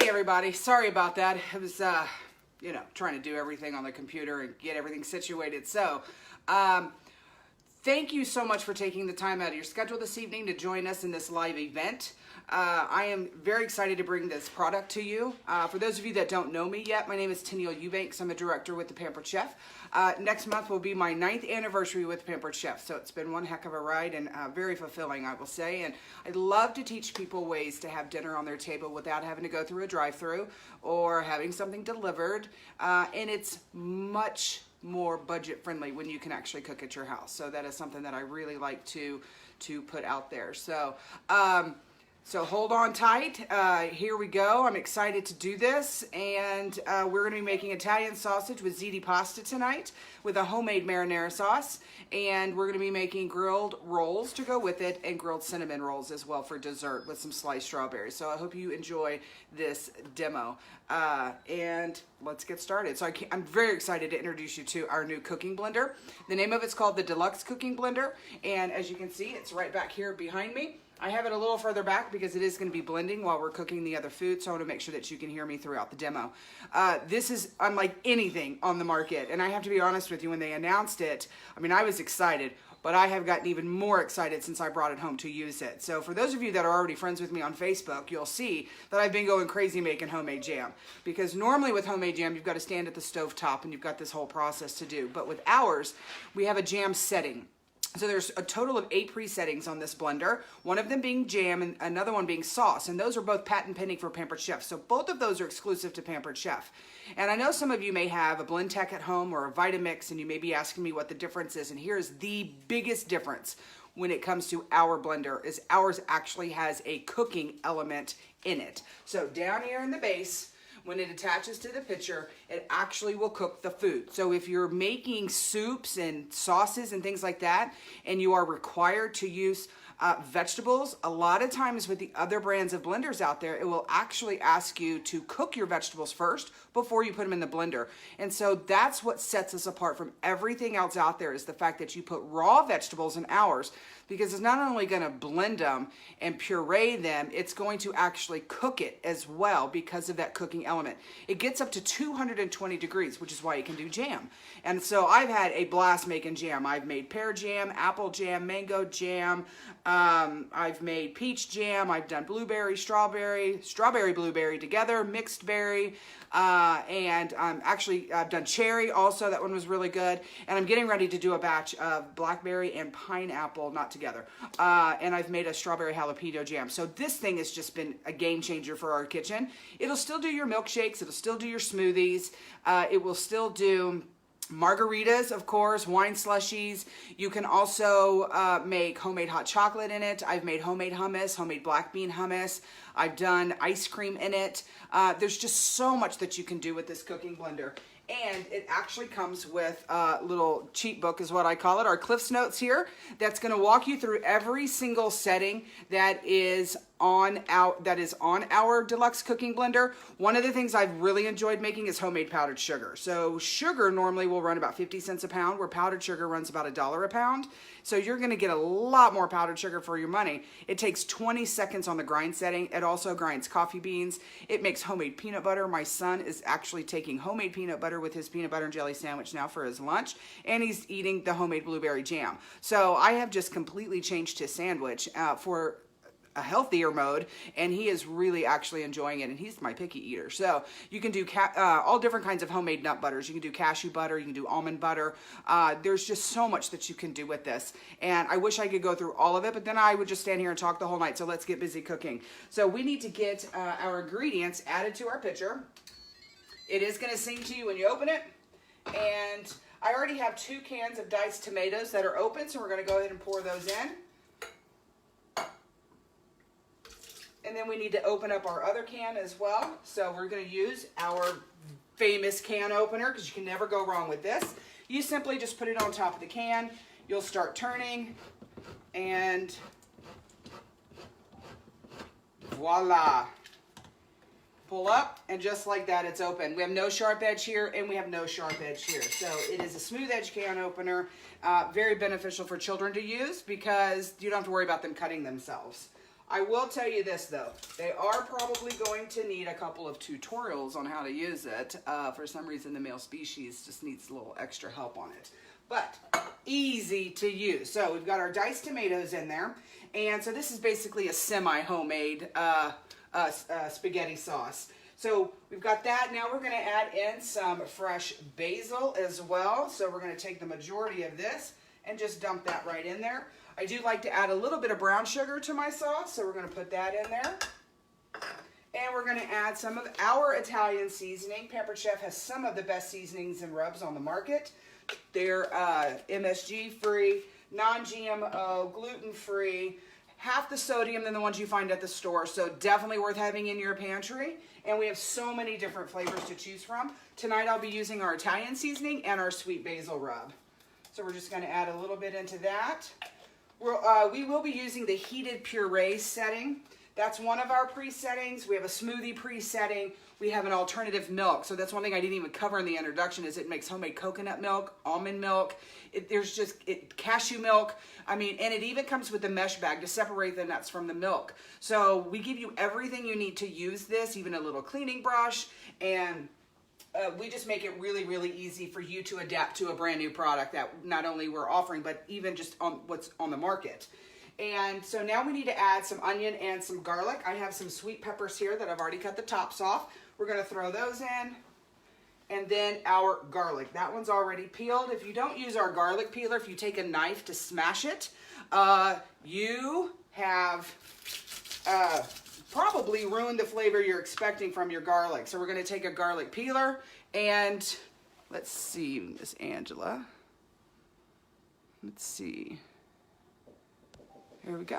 Hey everybody, sorry about that. I was, trying to do everything on the computer and get everything situated. So, thank you so much for taking the time out of your schedule this evening to join us in this live event. I am very excited to bring this product to you. For those of you that don't know me yet, my name is Tennille Eubanks. I'm a director with The Pampered Chef. Next month will be my 9th anniversary with The Pampered Chef, so it's been one heck of a ride and very fulfilling, I will say. And I love to teach people ways to have dinner on their table without having to go through a drive-thru or having something delivered, and it's much more budget friendly when you can actually cook at your house. So that is something that I really like to put out there. So hold on tight. Here we go. I'm excited to do this, and we're going to be making Italian sausage with ziti pasta tonight with a homemade marinara sauce, and we're going to be making grilled rolls to go with it and grilled cinnamon rolls as well for dessert with some sliced strawberries. So I hope you enjoy this demo, and let's get started. So I'm very excited to introduce you to our new cooking blender. The name of it's called the Deluxe Cooking Blender, and as you can see, it's right back here behind me. I have it a little further back because it is going to be blending while we're cooking the other food, so I want to make sure that you can hear me throughout the demo. This is unlike anything on the market, and I have to be honest with you, when they announced it, I mean, I was excited, but I have gotten even more excited since I brought it home to use it. So for those of you that are already friends with me on Facebook, you'll see that I've been going crazy making homemade jam, because normally with homemade jam, you've got to stand at the stove top and you've got this whole process to do. But with ours, we have a jam setting. So there's a total of 8 pre-settings on this blender, one of them being jam and another one being sauce, and those are both patent pending for Pampered Chef. So both of those are exclusive to Pampered Chef. And I know some of you may have a Blendtec at home or a Vitamix, and you may be asking me what the difference is, and here's the biggest difference when it comes to our blender is ours actually has a cooking element in it. So down here in the base, when it attaches to the pitcher, it actually will cook the food. So if you're making soups and sauces and things like that, and you are required to use vegetables, a lot of times with the other brands of blenders out there, it will actually ask you to cook your vegetables first before you put them in the blender. And so that's what sets us apart from everything else out there, is the fact that you put raw vegetables in ours, because it's not only going to blend them and puree them, it's going to actually cook it as well because of that cooking element. It gets up to 220 degrees, which is why you can do jam. And so I've had a blast making jam. I've made pear jam, apple jam, mango jam. I've made peach jam. I've done blueberry, strawberry, blueberry together, mixed berry. And I've done cherry also. That one was really good. And I'm getting ready to do a batch of blackberry and pineapple, not together. And I've made a strawberry jalapeno jam. So this thing has just been a game changer for our kitchen. It'll still do your milkshakes. It'll still do your smoothies. It will still do margaritas, of course, wine slushies. You can also make homemade hot chocolate in it. I've made homemade hummus, homemade black bean hummus. I've done ice cream in it. There's just so much that you can do with this cooking blender. And it actually comes with a little cheat book, is what I call it, our Cliff's Notes here, that's going to walk you through every single setting that is on our Deluxe Cooking Blender. One of the things I've really enjoyed making is homemade powdered sugar. So sugar normally will run about 50 cents a pound, where powdered sugar runs about $1 a pound. So you're going to get a lot more powdered sugar for your money. It takes 20 seconds on the grind setting. It also grinds coffee beans. It makes homemade peanut butter. My son is actually taking homemade peanut butter with his peanut butter and jelly sandwich now for his lunch, and he's eating the homemade blueberry jam. So I have just completely changed his sandwich for a healthier mode, and he is really actually enjoying it, and he's my picky eater. So you can do all different kinds of homemade nut butters. You can do cashew butter, you can do almond butter. There's just so much that you can do with this, and I wish I could go through all of it, but then I would just stand here and talk the whole night. So let's get busy cooking. So we need to get our ingredients added to our pitcher. It is going to sing to you when you open it, and I already have 2 cans of diced tomatoes that are open, so we're going to go ahead and pour those in. And then we need to open up our other can as well. So we're going to use our famous can opener, because you can never go wrong with this. You simply just put it on top of the can. You'll start turning, and voila. Pull up, and just like that, it's open. We have no sharp edge here, and we have no sharp edge here. So it is a smooth edge can opener. Very beneficial for children to use, because you don't have to worry about them cutting themselves. I will tell you this though, they are probably going to need a couple of tutorials on how to use it. For some reason the male species just needs a little extra help on it. But easy to use. So we've got our diced tomatoes in there. And so this is basically a semi-homemade spaghetti sauce. So we've got that. Now we're going to add in some fresh basil as well. So we're going to take the majority of this and just dump that right in there. I do like to add a little bit of brown sugar to my sauce, so we're going to put that in there. And we're going to add some of our Italian seasoning. Pampered Chef has some of the best seasonings and rubs on the market. They're MSG-free, non-GMO, gluten-free, half the sodium than the ones you find at the store, so definitely worth having in your pantry. And we have so many different flavors to choose from. Tonight I'll be using our Italian seasoning and our sweet basil rub. So we're just going to add a little bit into that. We will be using the heated puree setting. That's one of our pre-settings. We have a smoothie pre-setting. We have an alternative milk. So that's one thing I didn't even cover in the introduction is it makes homemade coconut milk, almond milk. There's just cashew milk. I mean, and it even comes with a mesh bag to separate the nuts from the milk. So we give you everything you need to use this, even a little cleaning brush, and we just make it really, really easy for you to adapt to a brand new product that not only we're offering, but even just on what's on the market. And so now we need to add some onion and some garlic. I have some sweet peppers here that I've already cut the tops off. We're going to throw those in. And then our garlic. That one's already peeled. If you don't use our garlic peeler, if you take a knife to smash it, you have probably ruined the flavor you're expecting from your garlic. So we're going to take a garlic peeler and let's see, Miss Angela. Let's see. Here we go.